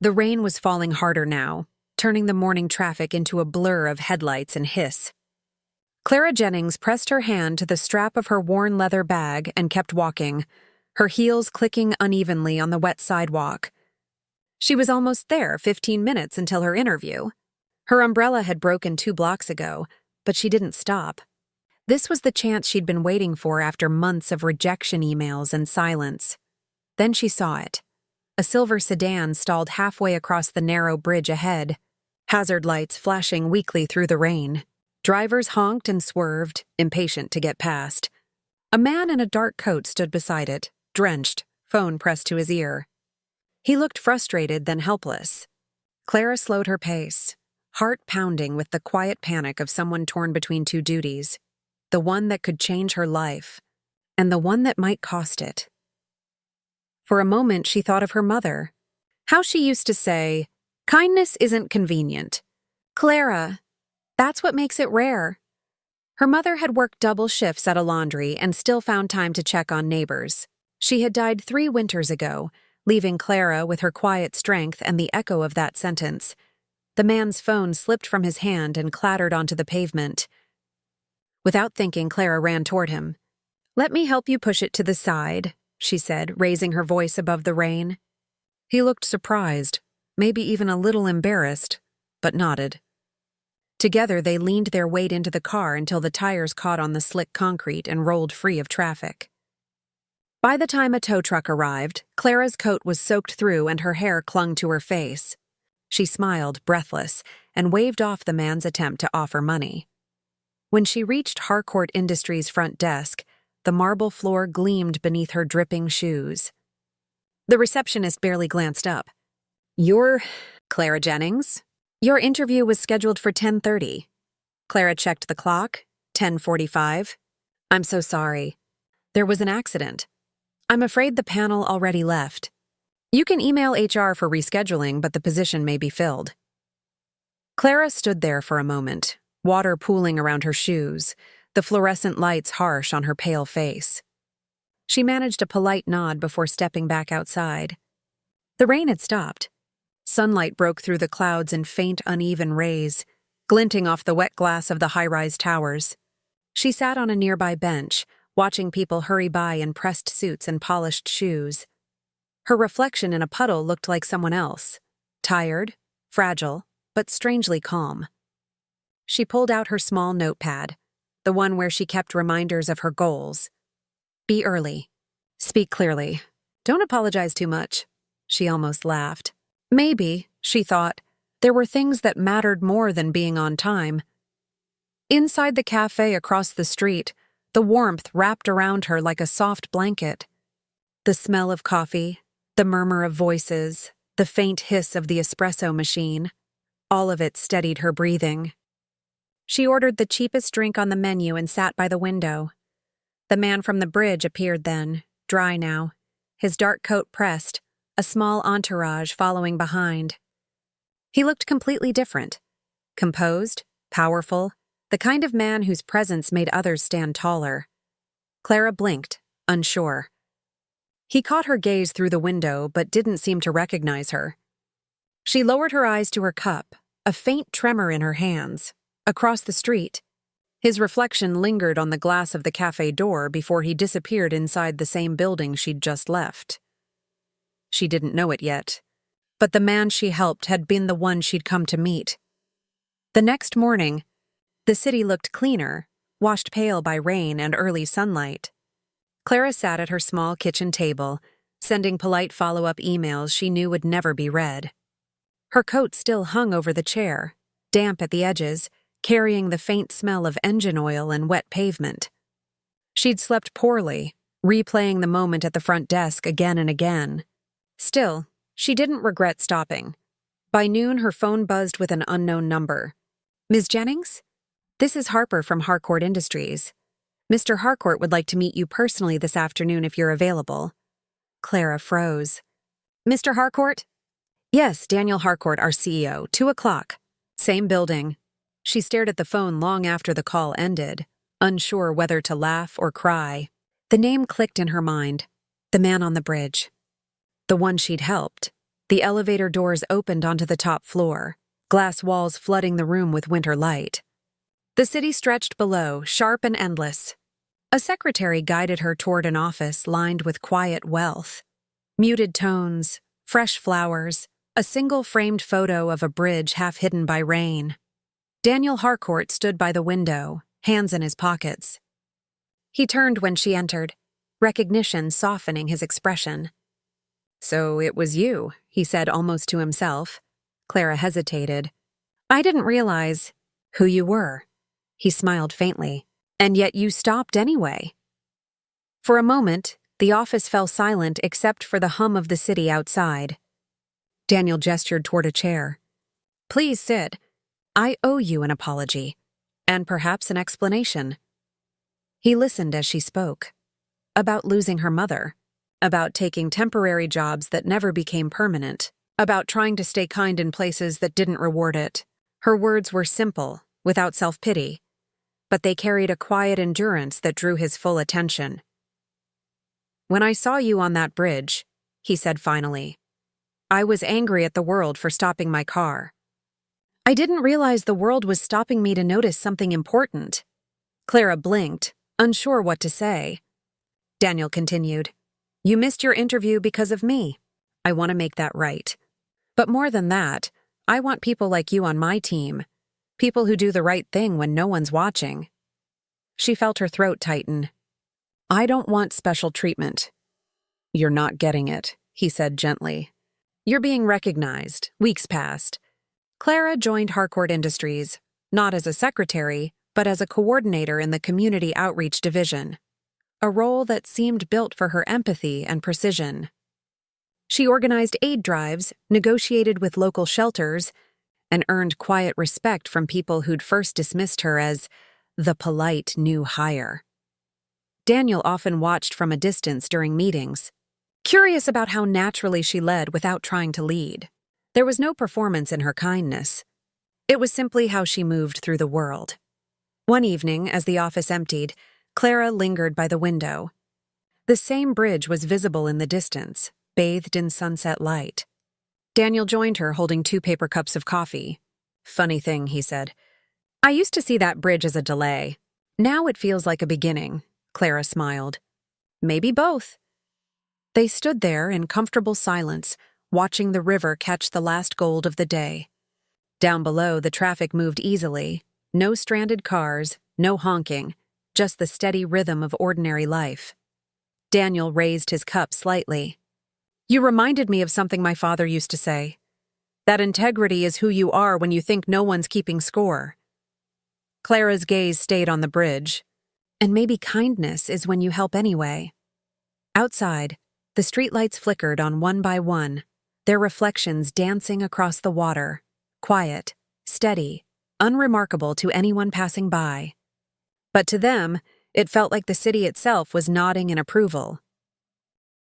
The rain was falling harder now, turning the morning traffic into a blur of headlights and hiss. Clara Jennings pressed her hand to the strap of her worn leather bag and kept walking, her heels clicking unevenly on the wet sidewalk. She was almost there, 15 minutes until her interview. Her umbrella had broken 2 blocks ago, but she didn't stop. This was the chance she'd been waiting for after months of rejection emails and silence. Then she saw it. A silver sedan stalled halfway across the narrow bridge ahead, hazard lights flashing weakly through the rain. Drivers honked and swerved, impatient to get past. A man in a dark coat stood beside it, drenched, phone pressed to his ear. He looked frustrated, then helpless. Clara slowed her pace, heart pounding with the quiet panic of someone torn between 2 duties, the one that could change her life, and the one that might cost it. For a moment, she thought of her mother. How she used to say, "Kindness isn't convenient. Clara, that's what makes it rare." Her mother had worked double shifts at a laundry and still found time to check on neighbors. She had died 3 winters ago, leaving Clara with her quiet strength and the echo of that sentence. The man's phone slipped from his hand and clattered onto the pavement. Without thinking, Clara ran toward him. "Let me help you push it to the side," she said, raising her voice above the rain. He looked surprised, maybe even a little embarrassed, but nodded. Together, they leaned their weight into the car until the tires caught on the slick concrete and rolled free of traffic. By the time a tow truck arrived, Clara's coat was soaked through and her hair clung to her face. She smiled, breathless, and waved off the man's attempt to offer money. When she reached Harcourt Industries' front desk, the marble floor gleamed beneath her dripping shoes. The receptionist barely glanced up. "You're Clara Jennings? Your interview was scheduled for 10:30. Clara checked the clock. 10:45. "I'm so sorry. There was an accident. I'm afraid the panel already left. You can email HR for rescheduling, but the position may be filled." Clara stood there for a moment, water pooling around her shoes, the fluorescent lights harsh on her pale face. She managed a polite nod before stepping back outside. The rain had stopped. Sunlight broke through the clouds in faint, uneven rays, glinting off the wet glass of the high-rise towers. She sat on a nearby bench, watching people hurry by in pressed suits and polished shoes. Her reflection in a puddle looked like someone else, tired, fragile, but strangely calm. She pulled out her small notepad, the one where she kept reminders of her goals. Be early. Speak clearly. Don't apologize too much. She almost laughed. Maybe, she thought, there were things that mattered more than being on time. Inside the cafe across the street, the warmth wrapped around her like a soft blanket. The smell of coffee, the murmur of voices, the faint hiss of the espresso machine, all of it steadied her breathing. She ordered the cheapest drink on the menu and sat by the window. The man from the bridge appeared then, dry now, his dark coat pressed, a small entourage following behind. He looked completely different. Composed, powerful, the kind of man whose presence made others stand taller. Clara blinked, unsure. He caught her gaze through the window but didn't seem to recognize her. She lowered her eyes to her cup, a faint tremor in her hands. Across the street, his reflection lingered on the glass of the cafe door before he disappeared inside the same building she'd just left. She didn't know it yet, but the man she helped had been the one she'd come to meet. The next morning, the city looked cleaner, washed pale by rain and early sunlight. Clara sat at her small kitchen table, sending polite follow-up emails she knew would never be read. Her coat still hung over the chair, damp at the edges, carrying the faint smell of engine oil and wet pavement. She'd slept poorly, replaying the moment at the front desk again and again. Still, she didn't regret stopping. By noon, her phone buzzed with an unknown number. "Ms. Jennings? This is Harper from Harcourt Industries. Mr. Harcourt would like to meet you personally this afternoon if you're available." Clara froze. "Mr. Harcourt?" "Yes, Daniel Harcourt, our CEO, 2:00. Same building." She stared at the phone long after the call ended, unsure whether to laugh or cry. The name clicked in her mind. The man on the bridge. The one she'd helped. The elevator doors opened onto the top floor, glass walls flooding the room with winter light. The city stretched below, sharp and endless. A secretary guided her toward an office lined with quiet wealth. Muted tones, fresh flowers, a single framed photo of a bridge half hidden by rain. Daniel Harcourt stood by the window, hands in his pockets. He turned when she entered, recognition softening his expression. "So it was you," he said almost to himself. Clara hesitated. "I didn't realize who you were." He smiled faintly. "And yet you stopped anyway." For a moment, the office fell silent except for the hum of the city outside. Daniel gestured toward a chair. "Please sit. I owe you an apology, and perhaps an explanation." He listened as she spoke. About losing her mother. About taking temporary jobs that never became permanent. About trying to stay kind in places that didn't reward it. Her words were simple, without self-pity, but they carried a quiet endurance that drew his full attention. "When I saw you on that bridge," he said finally, "I was angry at the world for stopping my car. I didn't realize the world was stopping me to notice something important." Clara blinked, unsure what to say. Daniel continued, "You missed your interview because of me. I want to make that right. But more than that, I want people like you on my team. People who do the right thing when no one's watching." She felt her throat tighten. "I don't want special treatment." "You're not getting it," he said gently. "You're being recognized. Weeks passed." Clara joined Harcourt Industries, not as a secretary, but as a coordinator in the Community Outreach Division, a role that seemed built for her empathy and precision. She organized aid drives, negotiated with local shelters, and earned quiet respect from people who'd first dismissed her as the polite new hire. Daniel often watched from a distance during meetings, curious about how naturally she led without trying to lead. There was no performance in her kindness. It was simply how she moved through the world. One evening, as the office emptied, Clara lingered by the window. The same bridge was visible in the distance, bathed in sunset light. Daniel joined her, holding 2 paper cups of coffee. "Funny thing," he said. "I used to see that bridge as a delay. Now it feels like a beginning." Clara smiled. "Maybe both." They stood there in comfortable silence, watching the river catch the last gold of the day. Down below, the traffic moved easily. No stranded cars, no honking, just the steady rhythm of ordinary life. Daniel raised his cup slightly. "You reminded me of something my father used to say. That integrity is who you are when you think no one's keeping score." Clara's gaze stayed on the bridge. "And maybe kindness is when you help anyway." Outside, the streetlights flickered on one by one, their reflections dancing across the water, quiet, steady, unremarkable to anyone passing by. But to them, it felt like the city itself was nodding in approval,